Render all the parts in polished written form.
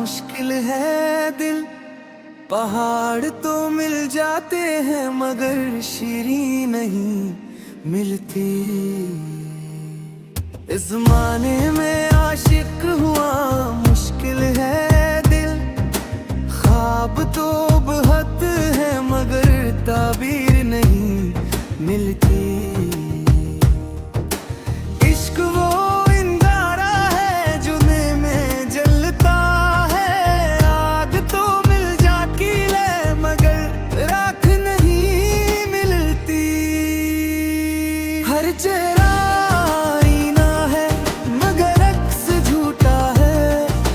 मुश्किल है दिल। पहाड़ तो मिल जाते हैं मगर शीरी नहीं मिलती। इस ज़माने में आशिक हुआ मुश्किल है दिल। ख्वाब तो बहुत है मगर ताबीर नहीं मिलती। इश्क वो इंगारा है जुने में जलता है। आग तो मिल जाती है मगर राख नहीं मिलती। हर चेहरा आईना है मगर अक्स झूठा है।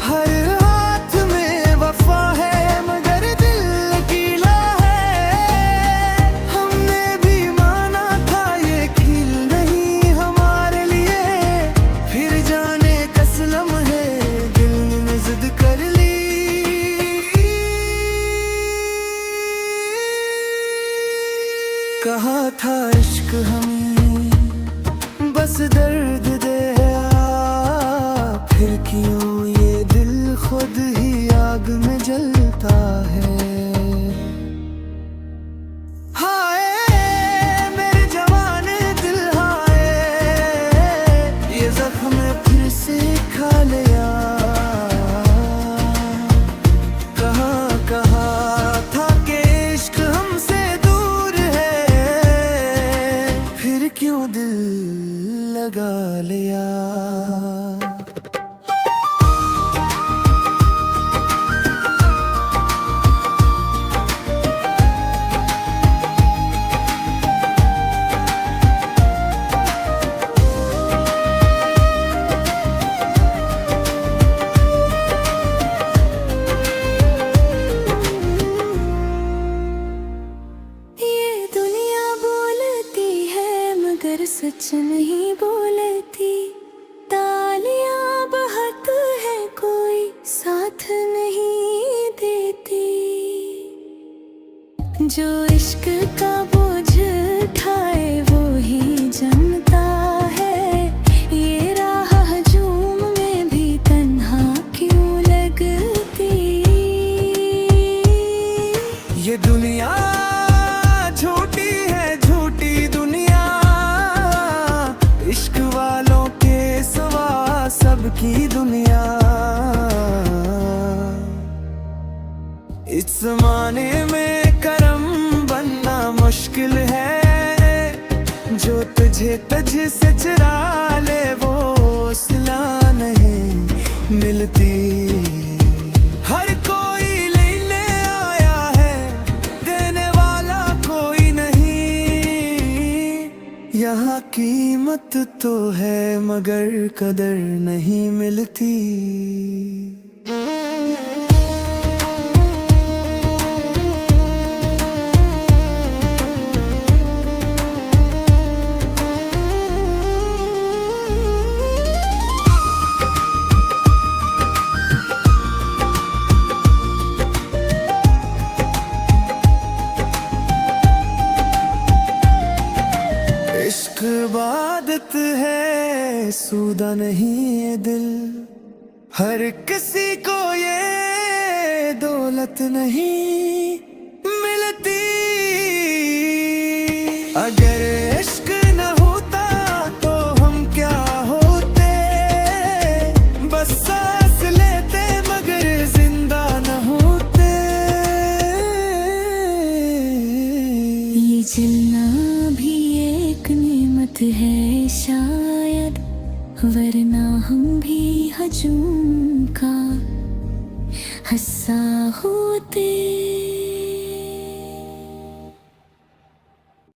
हर हाथ में वफा है मगर दिल गीला है। हमने भी माना था ये खिल नहीं हमारे लिए। फिर जाने कस लम्हे दिल ने जिद कर ली। कहा था इश्क हमें बस दर्द दे फिर क्यों ये दिल खुद ही आग में जलता है। हाय मेरे जवाने दिल हाय ये जख्म फिर से खा लिया। कहा था कि इश्क हमसे दूर है फिर क्यों दिल लगा लिया। सच नहीं बोलती। तालियां बहुत है कोई साथ नहीं देती। जो इश्क का बोझ उठाए वो ही जनता है। ये राह हजूम में भी तन्हा क्यों लगती। ये दुनिया झूठी है झूठी दुनिया। इश्क वालों के सिवा सबकी दुनिया। इस ज़माने में करम बनना मुश्किल है। जो तुझे तुझ से चुरा ले वो सिला नहीं मिलती। हर कोई लेने आया है देने वाला कोई नहीं। यहाँ कीमत तो है मगर कदर नहीं मिलती। इश्क इबादत है सूदा नहीं ये दिल। हर किसी को ये दौलत नहीं मिलती। अगर इश्क न होता तो हम क्या होते। बस सांस लेते मगर जिंदा न होते। ये जलना भी एक नेमत है शायद। वरना हम भी हजूम का हिस्सा होते।